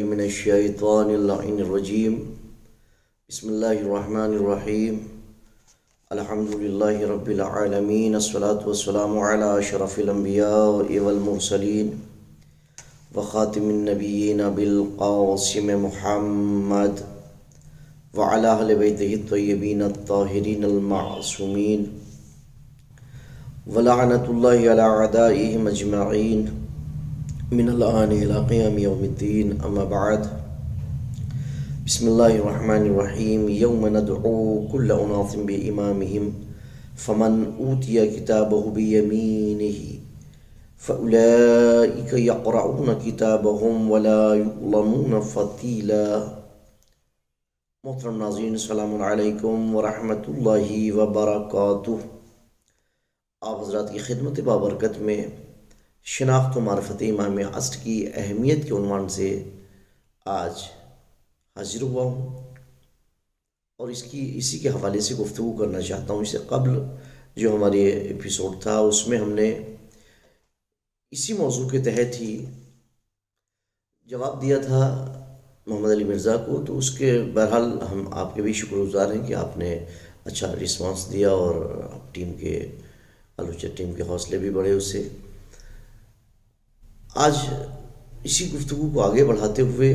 من الشیطان اللعین الرجیم بسم اللہ الرحمن الرحیم الحمد للہ رب العالمین الصلاة والسلام علی اشرف الانبیاء والمرسلین وخاتم النبیین بالقاسم محمد وعلی اہل بیتہ الطیبین الطاہرین المعصومین ولعنت اللہ علی اعدائہم اجمعین من الآن إلى قيام يوم الدين أما بعد بسم الله الرحمن الرحيم يوم ندعو كل أناس بإمامهم فمن أوتي كتابه بيمينه فأولئك يقرؤون كتابهم ولا يظلمون فتيلا. محترم ناظرین السلام علیکم ورحمۃ اللہ وبرکاتہ. آپ حضرات کی خدمت بابرکت میں شناخت و معرفت امام عصر کی اہمیت کے عنوان سے آج حاضر ہوا ہوں اور اسی کے حوالے سے گفتگو کرنا چاہتا ہوں. اس سے قبل جو ہمارے ایپیسوڈ تھا اس میں ہم نے اسی موضوع کے تحت ہی جواب دیا تھا محمد علی مرزا کو، تو اس کے بہرحال ہم آپ کے بھی شکر گزار ہیں کہ آپ نے اچھا رسپانس دیا اور ٹیم کے آلوچہ ٹیم کے حوصلے بھی بڑھے اس سے. آج اسی گفتگو کو آگے بڑھاتے ہوئے،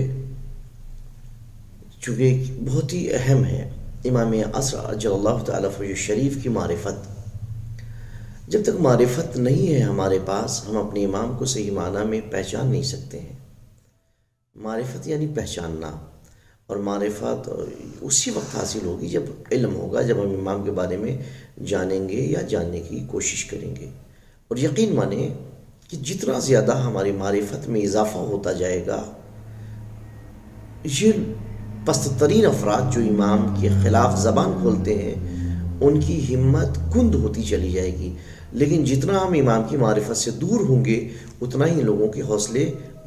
چونکہ بہت ہی اہم ہے امام عصر اجل اللہ تعالیٰ فرجہ شریف کی معرفت. جب تک معرفت نہیں ہے ہمارے پاس، ہم اپنے امام کو صحیح معنی میں پہچان نہیں سکتے ہیں. معرفت یعنی پہچاننا، اور معرفت اسی وقت حاصل ہوگی جب علم ہوگا، جب ہم امام کے بارے میں جانیں گے یا جاننے کی کوشش کریں گے. اور یقین مانیں کہ جتنا زیادہ ہماری معرفت میں اضافہ ہوتا جائے گا، یہ پست ترین افراد جو امام کے خلاف زبان کھولتے ہیں ان کی ہمت کند ہوتی چلی جائے گی. لیکن جتنا ہم امام کی معرفت سے دور ہوں گے اتنا ہی لوگوں کے حوصلے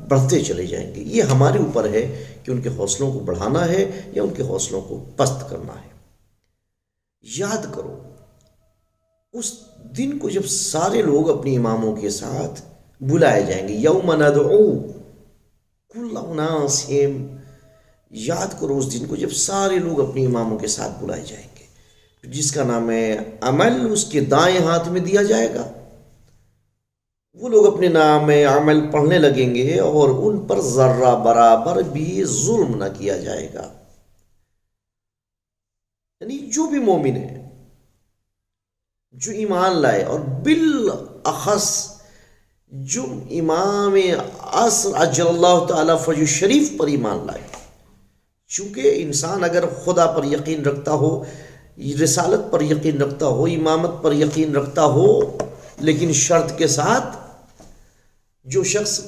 بڑھتے چلے جائیں گے. یہ ہمارے اوپر ہے کہ ان کے حوصلوں کو بڑھانا ہے یا ان کے حوصلوں کو پست کرنا ہے. یاد کرو اس دن کو جب سارے لوگ اپنے اماموں کے ساتھ بلائے جائیں گے. یوم ندعو کل اناس، یاد کرو اس دن کو جب سارے لوگ اپنے اماموں کے ساتھ بلائے جائیں گے. جس کا نام ہے عمل اس کے دائیں ہاتھ میں دیا جائے گا. وہ لوگ اپنے نام عمل پڑھنے لگیں گے اور ان پر ذرہ برابر بھی ظلم نہ کیا جائے گا. یعنی جو بھی مومن ہے، جو ایمان لائے، اور بالاخص جو امام عصر اجل اللہ تعالیٰ فرجہ شریف پر ایمان لائے. چونکہ انسان اگر خدا پر یقین رکھتا ہو، رسالت پر یقین رکھتا ہو، امامت پر یقین رکھتا ہو، لیکن شرط کے ساتھ، جو شخص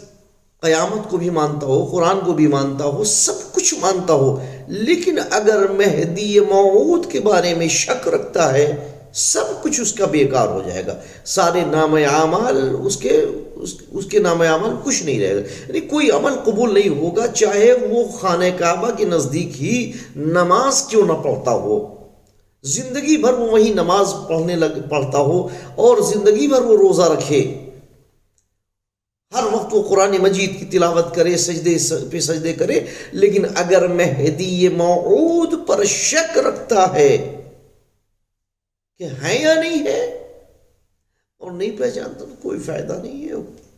قیامت کو بھی مانتا ہو، قرآن کو بھی مانتا ہو، سب کچھ مانتا ہو، لیکن اگر مہدی موعود کے بارے میں شک رکھتا ہے، سب کچھ اس کا بیکار ہو جائے گا. سارے نام اعمال اس کے نام اعمال کچھ نہیں رہے گا. یعنی کوئی عمل قبول نہیں ہوگا، چاہے وہ خانہ کعبہ کے نزدیک ہی نماز کیوں نہ پڑھتا ہو. زندگی بھر وہ وہی نماز پڑھتا ہو اور زندگی بھر وہ روزہ رکھے، ہر وقت وہ قرآن مجید کی تلاوت کرے، سجدے پہ سجدے کرے، لیکن اگر مہدی موعود پر شک رکھتا ہے کہ ہے یا نہیں ہے اور نہیں پہچانتا، تو کوئی فائدہ نہیں ہے.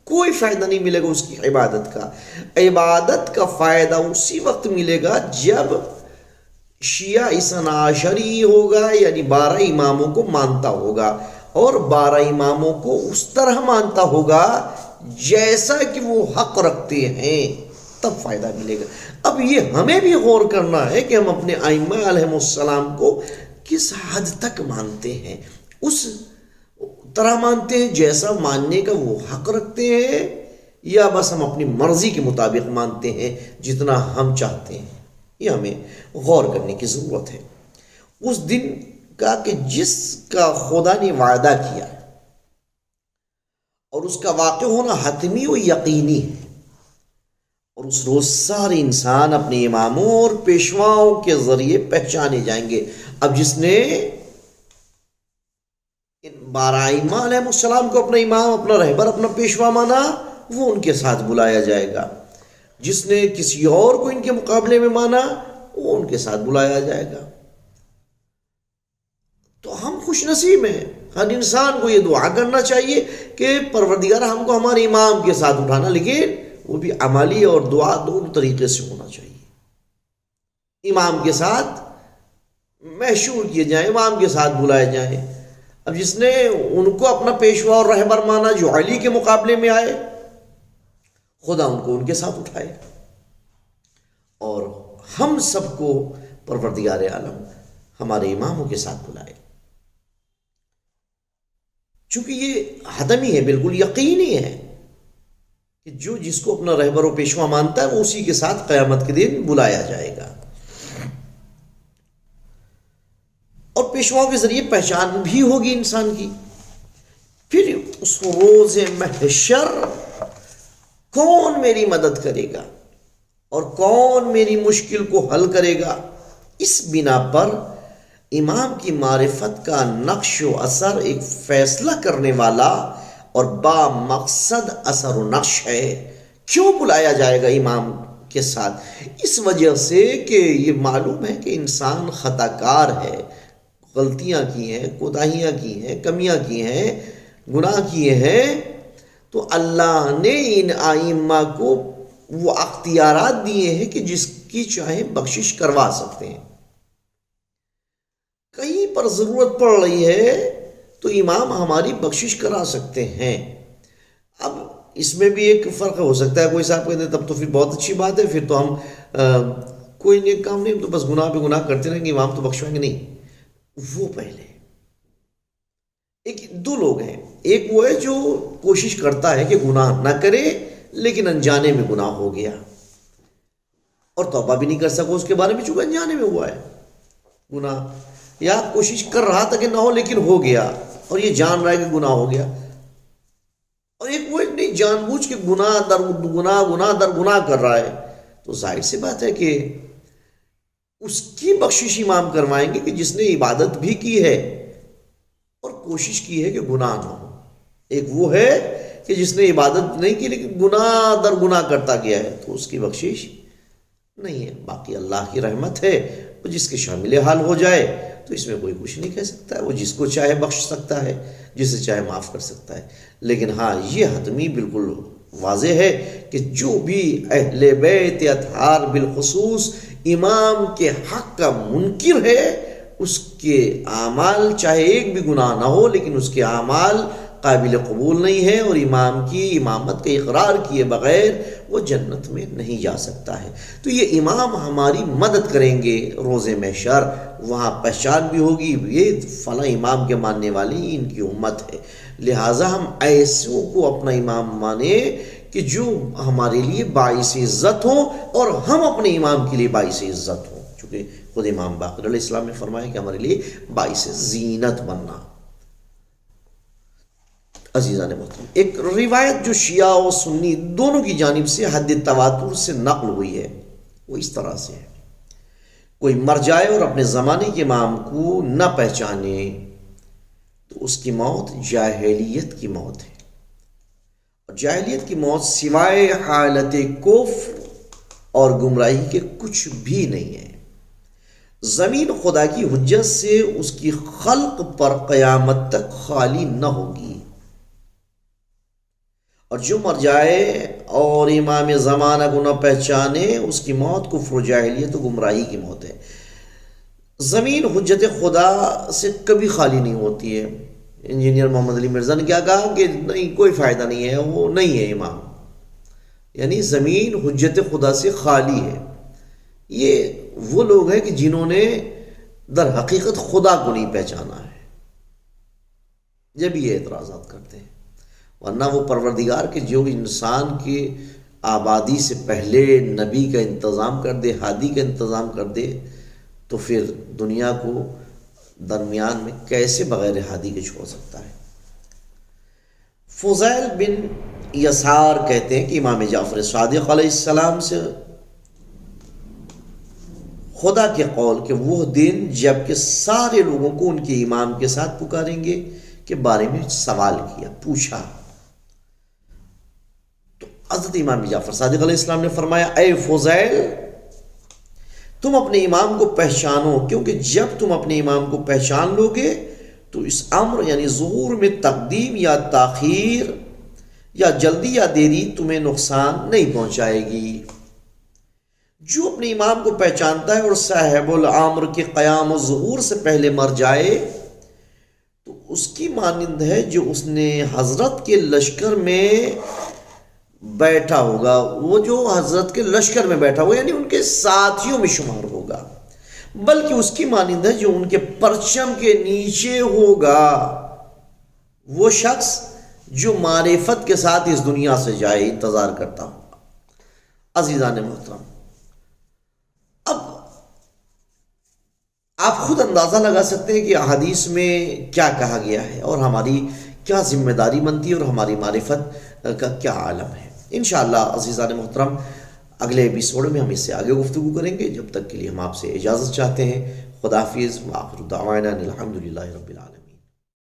کوئی فائدہ نہیں ملے گا اس کی عبادت کا. عبادت کا فائدہ اسی وقت ملے گا جب شیعہ اثنا عشری ہوگا، یعنی 12 اماموں کو مانتا ہوگا، اور 12 اماموں کو اس طرح مانتا ہوگا جیسا کہ وہ حق رکھتے ہیں، تب فائدہ ملے گا. اب یہ ہمیں بھی غور کرنا ہے کہ ہم اپنے ائمہ علیہ السلام کو کس حد تک مانتے ہیں. اس طرح مانتے ہیں جیسا ماننے کا وہ حق رکھتے ہیں، یا بس ہم اپنی مرضی کے مطابق مانتے ہیں جتنا ہم چاہتے ہیں. یہ ہمیں غور کرنے کی ضرورت ہے. اس دن کا کہ جس کا خدا نے وعدہ کیا اور اس کا واقع ہونا حتمی و یقینی ہے، اور اس روز سارے انسان اپنے اماموں اور پیشواؤں کے ذریعے پہچانے جائیں گے. اب جس نے 12 ائمہ علیہ السلام کو اپنا امام، اپنا رہبر، اپنا پیشوا مانا، وہ ان کے ساتھ بلایا جائے گا. جس نے کسی اور کو ان کے مقابلے میں مانا وہ ان کے ساتھ بلایا جائے گا۔ تو ہم خوش نصیب ہیں، ہر انسان کو یہ دعا کرنا چاہیے کہ پروردگار ہم کو ہمارے امام کے ساتھ اٹھانا، لیکن وہ بھی عملی اور دعا دونوں طریقے سے ہونا چاہیے۔ امام کے ساتھ محشور کیے جائیں، امام کے ساتھ بلائے جائیں۔ اب جس نے ان کو اپنا پیشوا اور رہبر مانا، جو علی کے مقابلے میں آئے، خدا ان کو ان کے ساتھ اٹھائے، اور ہم سب کو پروردگار عالم ہمارے اماموں کے ساتھ بلائے، چونکہ یہ حتمی ہے، بالکل یقینی ہے کہ جو جس کو اپنا رہبر و پیشوا مانتا ہے وہ اسی کے ساتھ قیامت کے دن بلایا جائے گا، اور پیشواؤں کے ذریعے پہچان بھی ہوگی انسان کی۔ پھر اس روز محشر کون میری مدد کرے گا اور کون میری مشکل کو حل کرے گا، اس بنا پر امام کی معرفت کا نقش و اثر ایک فیصلہ کرنے والا اور با مقصد اثر و نقش ہے۔ کیوں بلایا جائے گا امام کے ساتھ؟ اس وجہ سے کہ یہ معلوم ہے کہ انسان خطا کار ہے، غلطیاں کی ہیں، کوتاہیاں کی ہیں، کمیاں کی ہیں، گناہ کیے ہیں، تو اللہ نے ان ائمہ کو وہ اختیارات دیے ہیں کہ جس کی چاہے بخشش کروا سکتے ہیں۔ کہیں پر ضرورت پڑ رہی ہے تو امام ہماری بخشش کرا سکتے ہیں۔ اب اس میں بھی ایک فرق ہو سکتا ہے، کوئی صاحب کہتے ہیں تب تو پھر بہت اچھی بات ہے، پھر تو ہم کوئی نیک کام نہیں، تو بس گناہ پہ گناہ کرتے رہیں گے، امام تو بخشوائیں گے نہیں۔ وہ پہلے ایک دو لوگ ہیں، ایک وہ ہے جو کوشش کرتا ہے کہ گناہ نہ کرے لیکن انجانے میں گناہ ہو گیا اور توبہ بھی نہیں کر سکا اس کے بارے میں، چونکہ انجانے میں ہوا ہے گناہ، یا کوشش کر رہا تھا کہ نہ ہو لیکن ہو گیا اور یہ جان رہا ہے کہ گناہ ہو گیا۔ اور ایک وہ نہیں جان بوجھ کے گناہ در گناہ، گناہ در گناہ کر رہا ہے، تو ظاہر سی بات ہے کہ اس کی بخشش امام کروائیں گے کہ جس نے عبادت بھی کی ہے اور کوشش کی ہے کہ گناہ نہ ہو۔ ایک وہ ہے کہ جس نے عبادت نہیں کی لیکن گناہ در گناہ کرتا گیا ہے، تو اس کی بخشش نہیں ہے۔ باقی اللہ کی رحمت ہے، وہ جس کے شامل حال ہو جائے تو اس میں کوئی کچھ نہیں کہہ سکتا ہے، وہ جس کو چاہے بخش سکتا ہے، جسے چاہے معاف کر سکتا ہے۔ لیکن ہاں یہ حتمی بالکل واضح ہے کہ جو بھی اہل بیت اطہار بالخصوص امام کے حق کا منکر ہے، اس کے اعمال چاہے ایک بھی گناہ نہ ہو لیکن اس کے اعمال قابل قبول نہیں ہے، اور امام کی امامت کا اقرار کیے بغیر وہ جنت میں نہیں جا سکتا ہے۔ تو یہ امام ہماری مدد کریں گے روز محشر، وہاں پہچان بھی ہوگی یہ فلاں امام کے ماننے والی ان کی امت ہے، لہٰذا ہم ایسوں کو اپنا امام مانیں کہ جو ہمارے لیے باعث عزت ہوں اور ہم اپنے امام کے لیے باعث عزت ہوں، چونکہ خود امام باقر علیہ السلام نے فرمایا کہ ہمارے لیے باعث زینت بننا۔ عزیزان محترم، ایک روایت جو شیعہ و سنی دونوں کی جانب سے حد تواتر سے نقل ہوئی ہے، وہ اس طرح سے ہے: کوئی مر جائے اور اپنے زمانے کے امام کو نہ پہچانے تو اس کی موت جاہلیت کی موت ہے، اور جاہلیت کی موت سوائے حالت کفر اور گمراہی کے کچھ بھی نہیں ہے۔ زمین خدا کی حجت سے اس کی خلق پر قیامت تک خالی نہ ہوگی، اور جو مر جائے اور امام زمانہ کو نہ پہچانے اس کی موت کفر و جاہلیت و گمراہی کی موت ہے۔ زمین حجت خدا سے کبھی خالی نہیں ہوتی ہے۔ انجینئر محمد علی مرزا نے کیا کہا کہ نہیں، کوئی فائدہ نہیں ہے، وہ نہیں ہے امام، یعنی زمین حجت خدا سے خالی ہے۔ یہ وہ لوگ ہیں کہ جنہوں نے در حقیقت خدا کو نہیں پہچانا ہے، جب یہ اعتراضات کرتے ہیں، ورنہ وہ پروردگار کے جو انسان کی آبادی سے پہلے نبی کا انتظام کر دے، ہادی کا انتظام کر دے، تو پھر دنیا کو درمیان میں کیسے بغیر ہادی کے چھوڑ سکتا ہے؟ فضیل بن یسار کہتے ہیں کہ امام جعفر صادق علیہ السلام سے خدا کے قول کہ وہ دن جب کہ سارے لوگوں کو ان کے امام کے ساتھ پکاریں گے کے بارے میں سوال کیا، پوچھا، تو حضرت امام جعفر صادق علیہ السلام نے فرمایا اے فضیل تم اپنے امام کو پہچانو، کیونکہ جب تم اپنے امام کو پہچان لو گے تو اس امر یعنی ظہور میں تقدیم یا تاخیر یا جلدی یا دیری تمہیں نقصان نہیں پہنچائے گی۔ جو اپنے امام کو پہچانتا ہے اور صاحب الامر کے قیام و ظہور سے پہلے مر جائے تو اس کی مانند ہے جو اس نے حضرت کے لشکر میں بیٹھا ہوگا، وہ جو حضرت کے لشکر میں بیٹھا ہوگا یعنی ان کے ساتھیوں میں شمار ہوگا، بلکہ اس کی مانند ہے جو ان کے پرچم کے نیچے ہوگا، وہ شخص جو معرفت کے ساتھ اس دنیا سے جائے انتظار کرتا ہوگا۔ عزیزان محترم، اب آپ خود اندازہ لگا سکتے ہیں کہ احادیث میں کیا کہا گیا ہے اور ہماری کیا ذمہ داری بنتی ہے اور ہماری معرفت کا کیا عالم ہے۔ انشاءاللہ عزیزان محترم اگلے ایپیسوڈ میں ہم اس سے آگے گفتگو کریں گے، جب تک کے لیے ہم آپ سے اجازت چاہتے ہیں۔ خدا حافظ، وآخر دعوانا الحمدللہ رب العالمین۔